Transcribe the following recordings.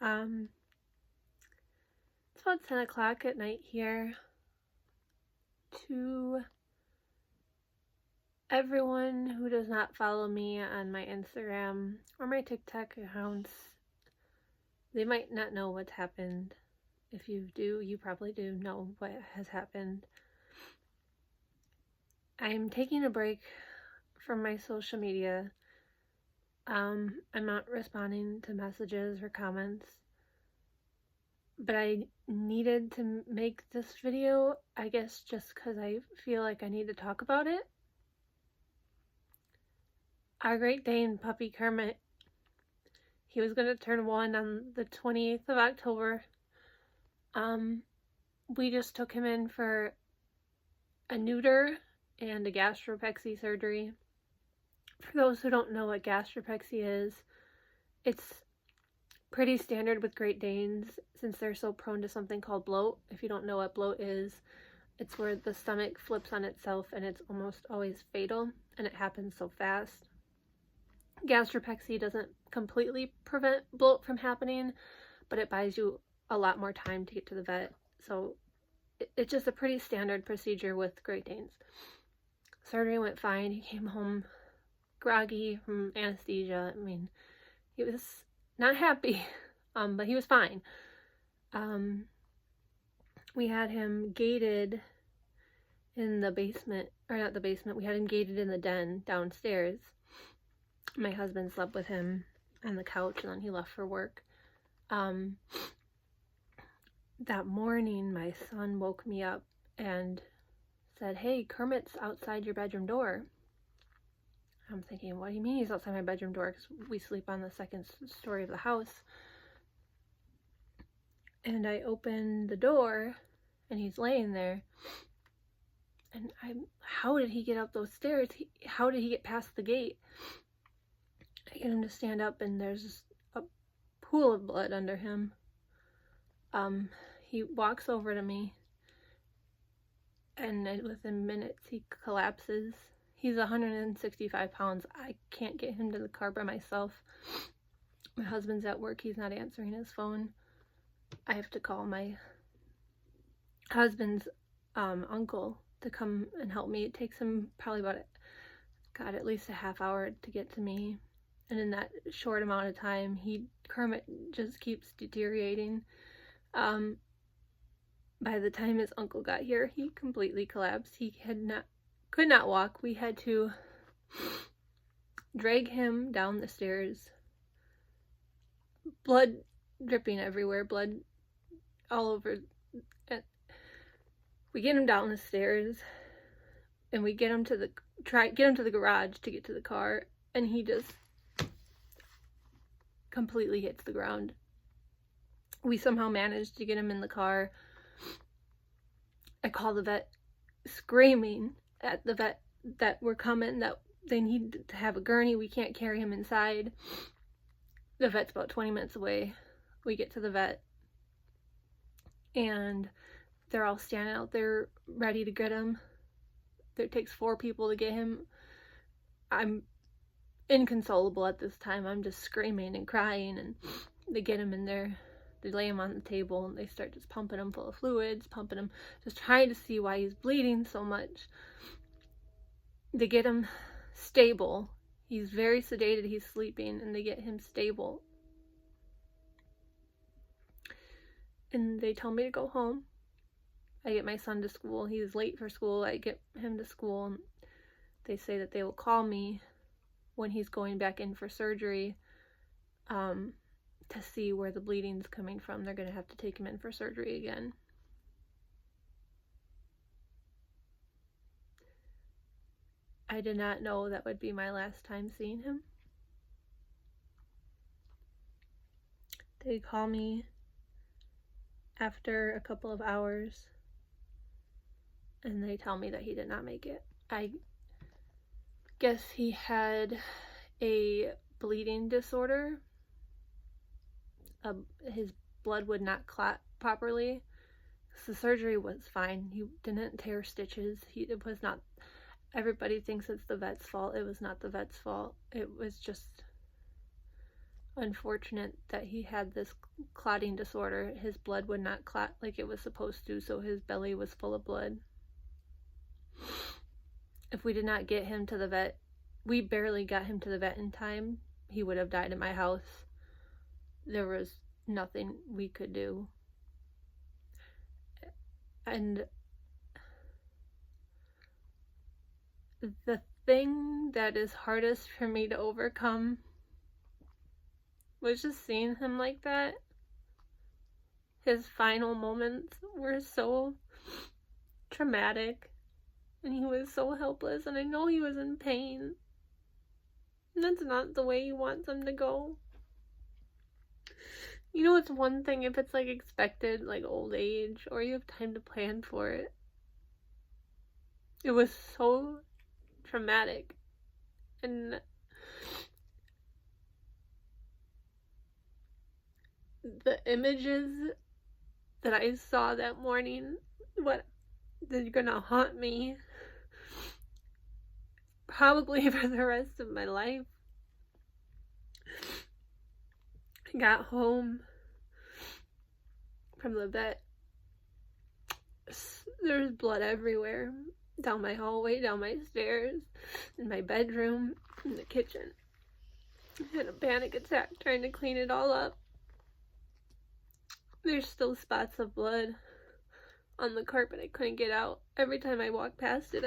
It's about 10 o'clock at night here. To everyone who does not follow me on my Instagram or my TikTok accounts, they might not know what's happened. If you do, you probably do know what has happened. I'm taking a break from my social media. I'm not responding to messages or comments, but I needed to make this video, I guess, just because I feel like I need to talk about it. Our Great Dane puppy Kermit, he was going to turn 1 on the 28th of October. We just took him in for a neuter and a gastropexy surgery. For those who don't know what gastropexy is, it's pretty standard with Great Danes since they're so prone to something called bloat. If you don't know what bloat is, it's where the stomach flips on itself and it's almost always fatal, and it happens so fast. Gastropexy doesn't completely prevent bloat from happening, but it buys you a lot more time to get to the vet. So it's just a pretty standard procedure with Great Danes. Surgery went fine. He came home groggy from anesthesia. I mean, he was not happy, but he was fine. We had him gated in the basement, or not the basement, we had him gated in the den downstairs. My husband slept with him on the couch and then he left for work. That morning, my son woke me up and said, "Hey, Kermit's outside your bedroom door." I'm thinking, what do you mean he's outside my bedroom door? Because we sleep on the second story of the house. And I opened the door and he's laying there. And how did he get up those stairs? How did he get past the gate? I get him to stand up and there's a pool of blood under him. He walks over to me and within minutes he collapses. He's 165 pounds. I can't get him to the car by myself. My husband's at work. He's not answering his phone. I have to call my husband's uncle to come and help me. It takes him probably about, at least a half hour to get to me. And in that short amount of time, Kermit just keeps deteriorating. By the time his uncle got here, he completely collapsed. He could not walk. We had to drag him down the stairs. Blood dripping everywhere, blood all over. We get him down the stairs and we get him to the garage to get to the car, and he just completely hits the ground. We somehow managed to get him in the car. I call the vet screaming at the vet that we're coming, that they need to have a gurney. We can't carry him inside. The vet's about 20 minutes away. We get to the vet and they're all standing out there ready to get him. It takes 4 people to get him. I'm inconsolable at this time. I'm just screaming and crying, and they get him in there. They lay him on the table and they start just pumping him full of fluids, pumping him, just trying to see why he's bleeding so much. They get him stable. He's very sedated, he's sleeping, and they get him stable. And they tell me to go home. I get my son to school. He's late for school. I get him to school, and they say that they will call me when he's going back in for surgery, to see where the bleeding's coming from. They're going to have to take him in for surgery again. I did not know that would be my last time seeing him. They call me after a couple of hours and they tell me that he did not make it. I guess he had a bleeding disorder. His blood would not clot properly. The surgery was fine. He didn't tear stitches. It was not, everybody thinks it's the vet's fault. It was not the vet's fault. It was just unfortunate that he had this clotting disorder. His blood would not clot like it was supposed to, so his belly was full of blood. If we did not get him to the vet, we barely got him to the vet in time, he would have died at my house. There was nothing we could do. And the thing that is hardest for me to overcome was just seeing him like that. His final moments were so traumatic, and he was so helpless, and I know he was in pain. And that's not the way you want them to go. You know, it's one thing if it's like expected, like old age, or you have time to plan for it. It was so traumatic. And the images that I saw that morning, they're gonna haunt me probably for the rest of my life. I got home from the vet. There's blood everywhere. Down my hallway, down my stairs, in my bedroom, in the kitchen. I had a panic attack trying to clean it all up. There's still spots of blood on the carpet I couldn't get out. Every time I walk past it,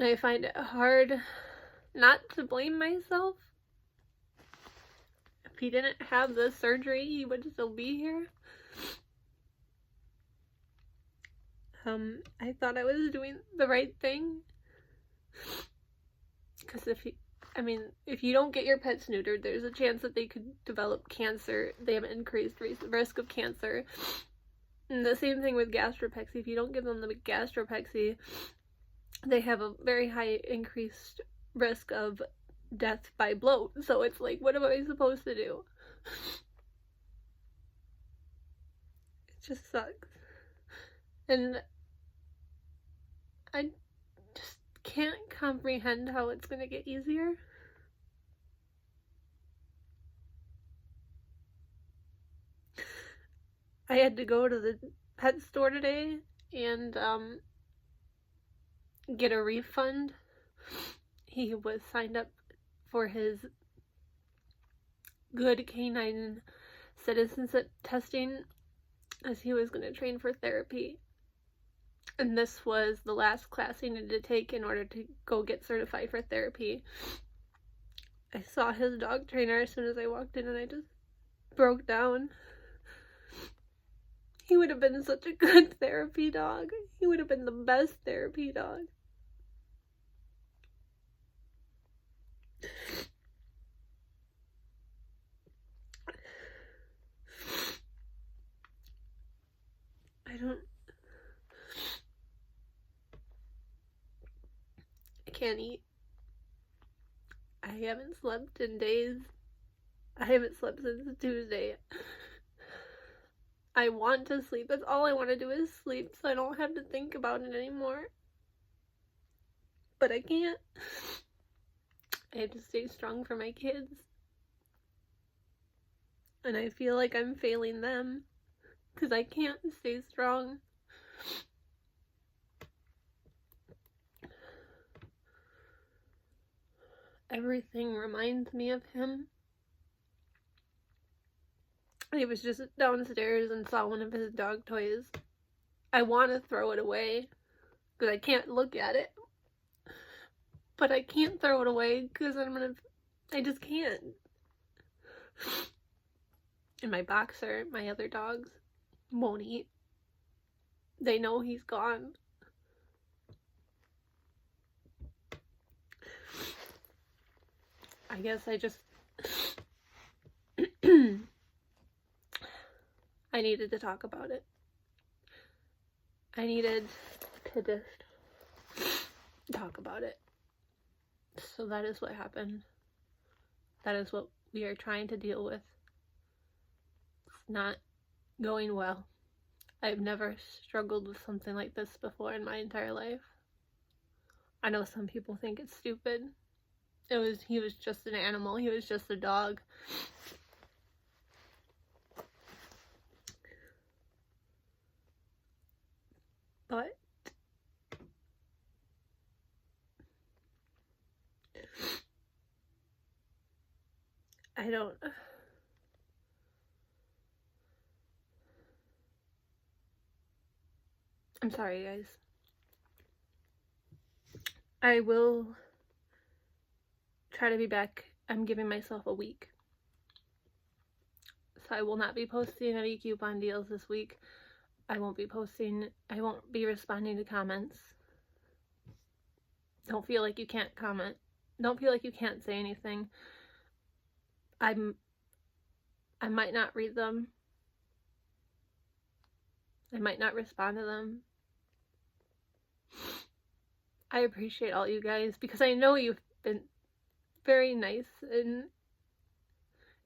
I find it hard not to blame myself. If he didn't have the surgery, he would still be here. I thought I was doing the right thing. Because if you don't get your pets neutered, there's a chance that they could develop cancer. They have an increased risk of cancer. And the same thing with gastropexy. If you don't give them the gastropexy, they have a very high increased risk of death by bloat. So it's like, what am I supposed to do? It just sucks. And I just can't comprehend how it's gonna get easier. I had to go to the pet store today and get a refund. He was signed up for his good canine citizenship testing as he was going to train for therapy. And this was the last class he needed to take in order to go get certified for therapy. I saw his dog trainer as soon as I walked in, and I just broke down. He would have been such a good therapy dog. He would have been the best therapy dog. I can't eat. I haven't slept in days. I haven't slept since Tuesday. I want to sleep. That's all I want to do is sleep, so I don't have to think about it anymore. But I can't. I have to stay strong for my kids. And I feel like I'm failing them because I can't stay strong. Everything reminds me of him. I was just downstairs and saw one of his dog toys. I want to throw it away because I can't look at it. But I can't throw it away because I just can't. And my boxer, my other dogs, won't eat. They know he's gone. I guess I just I needed to talk about it. I needed to just talk about it. So that is what happened. That is what we are trying to deal with. It's not going well. I've never struggled with something like this before in my entire life. I know some people think it's stupid. He was just an animal. He was just a dog. But I'm sorry, guys. I will try to be back. I'm giving myself a week. So I will not be posting any coupon deals this week. I won't be responding to comments. Don't feel like you can't comment. Don't feel like you can't say anything. I might not read them. I might not respond to them. I appreciate all you guys because I know you've been very nice, and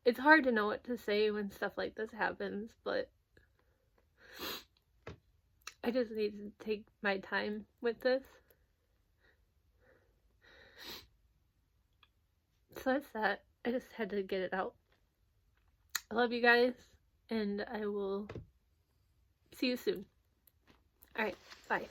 it's hard to know what to say when stuff like this happens, but I just need to take my time with this. So that's that. I just had to get it out. I love you guys, and I will see you soon. Alright, bye.